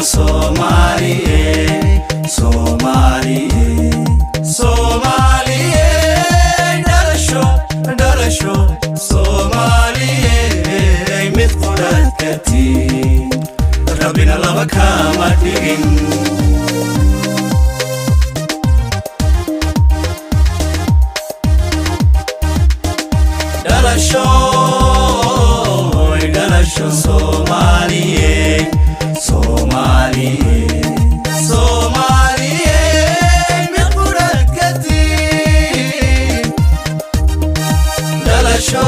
Somaliye, Somaliye, Somaliye, dalasho, Somaliye, mithqulat katin, Rabbina laba kama digin. Dalasho, Somaliye, Somaliye, Somaliye, mithqulat katin, dalasho,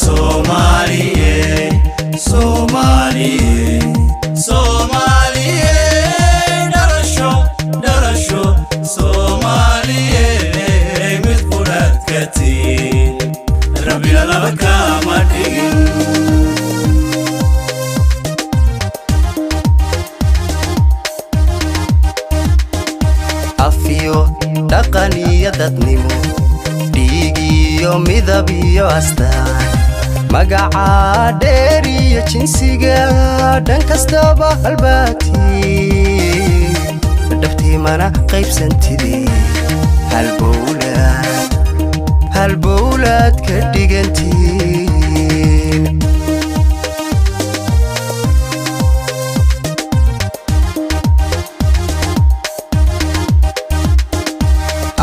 Somaliye, Somaliye, Somaliye, dalasho, Somaliye, mithqulat katin, Rabbina laba kama digin. Afiyo dhaqaniyo dadnimo dhiigiyo midab iyo astaan magaca dheer iyo jinsiga dhan kastaba halbaatii dhabtii mana qaybsantidii halbowlaad ka dhigantiin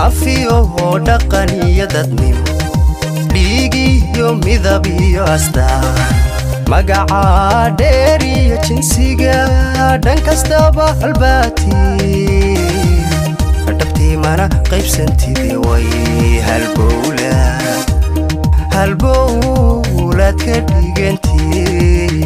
afiyo dhaqan iyo dadnimo dhiigiyo midab iyo astaan magaca dheer iyo jinsiga dhan kastaba halbaatii dhabtii mana qaybsantidii way halbowlaad ka dhigantiin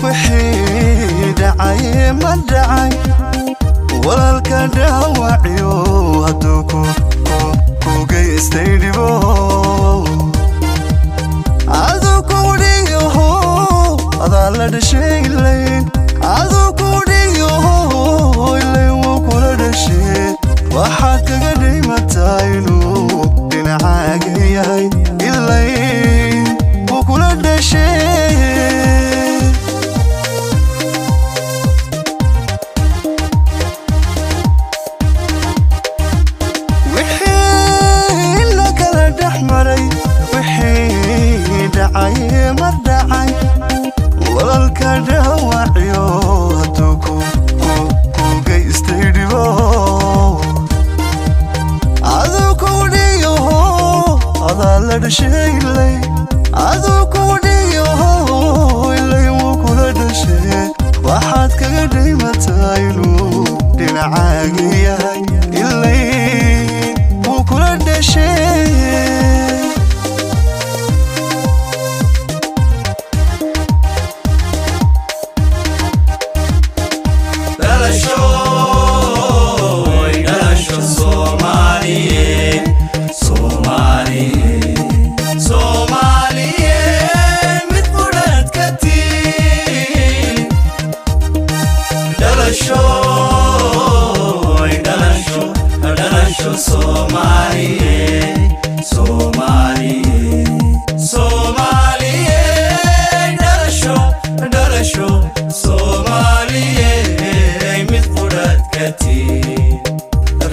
wixii dhacay ma dhacay walaalka dhaawaciyo hadduu ku geystay dhibo aduu ku dhiyaho adaa la dhashay ilayn aduu ku dhiyaho ilayn wuu kula dhashay waxaad kaga dhimataa inuu dhinacaaga yahay ilayn wuu kula dhashay ma dhacay walaalka dhaawaciyo hadduu ku geystay dhibo aduu ku dhiyaho adaa la dhashay ilay aduu ku dhiyaho ilay wuu kula dhashay waxaad kaga dhimataa inuu dhinacaaga yahay ilay wuu kula dhashay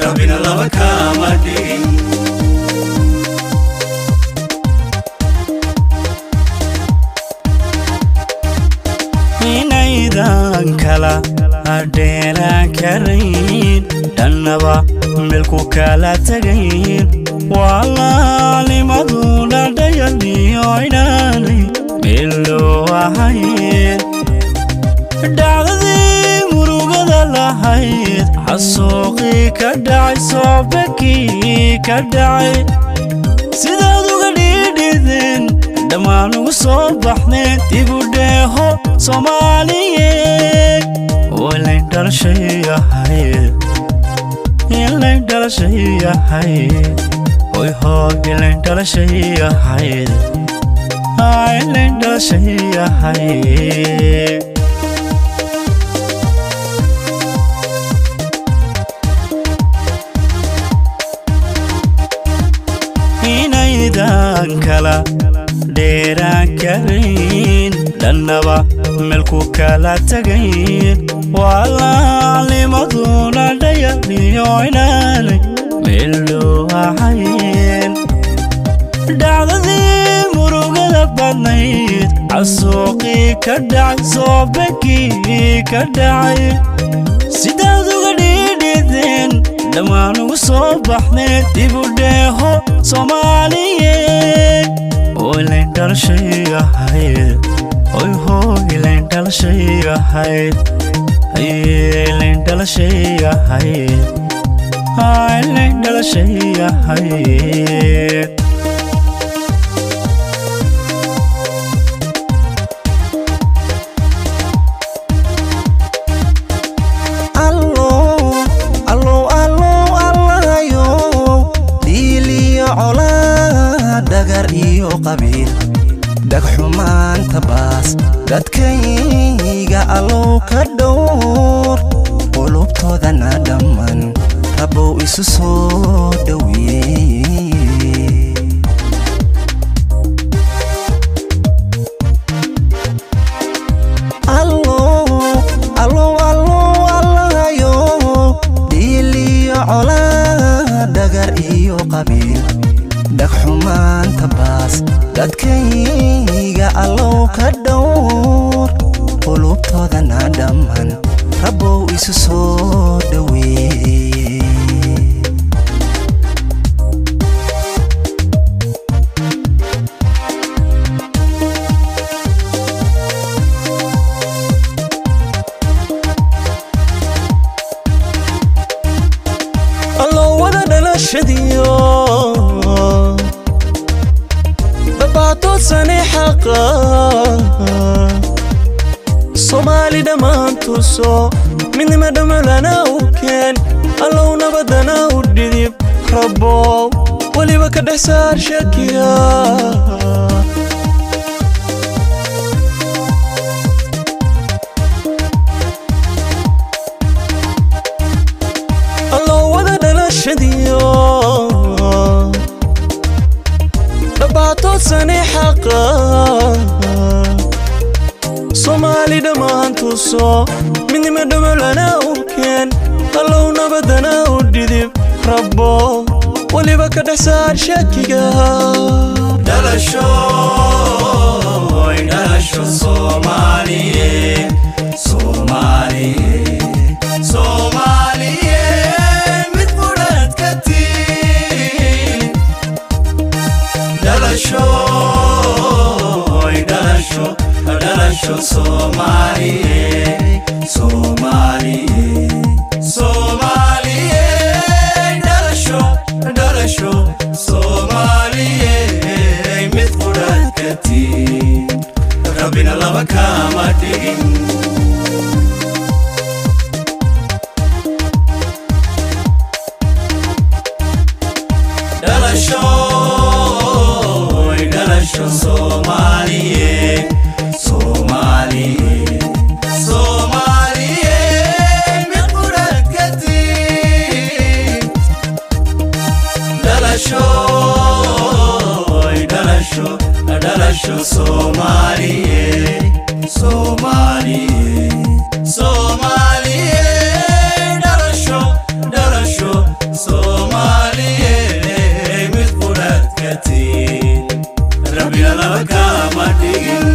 Rabbina laba kama digin. inaydan kala adheeraan karayn dhannaba meelku kala tagayn walaalimadu dhadhayadiyo inaanay meel loo ahayn dhacdadii murugada lahayd xasuuqii ka dhacay soobakii ka dhacay sidaad uga dhiidhideen dhammaan ugu soo baxdeen dib u dheeho Somaliye ilayn dhalashay ahayd hoy hoog ilayn dhalashay ahayd ilayn dhalashay ahayd midaan kala dheeraan karin dhannaba meelku kala tagayn walaalnimaduna dhayaliyo inaanay meeloo ahayn dhacdadii murugada badnayd casuuqii ka dhacay soobakii ka dhacay sidaad uga dhidhideen dhammaan ugu soo baxneed dib u dheeho Soomaaliyeed ilayn dhalashay ahayd ilayn dhalashay ahayd ilayn dhalashay ahayd ilayn dhalashay ahayd iyo qabiil dag xumaanta baas dadkayga allow ka dhowr qulubtoodana dhammaan rabow isu soo dhaweeyey allahayo dhiiliyo colaa dhagar iyo qabiil dag xumaanta baas dadkayga allow ka dhowr qulubtoodana dhammaan rabow isu soo dhaweeyey allow wada dhalashadiyo sani xaqa Soomaali dhamaan tuso midnima dhamalana u keen allow nabadana u dhidib rabow waliba ka dhex saar shakiga allow wada dhalashadiyo sani xaqa Soomaali dhamaan tuso midnima dhamalana u keen allow nabadana u dhidib rabow waliba ka dhex saar shakiga dhalasho Soomaaliyeed Soomaaliyeed mid qudhaad ka tiin dhalasho Soomaaliyeed dhalasho Soomaaliyeed mid qudhaad ka tiin rabbina laba kama dhigin dhalasho Soomaaliyeed mid qudhaad ka tiin dhalasho Soomaaliyeed dhalasho Soomaaliyeed mid qudhaad ka tiin rabbina laba kama dhigin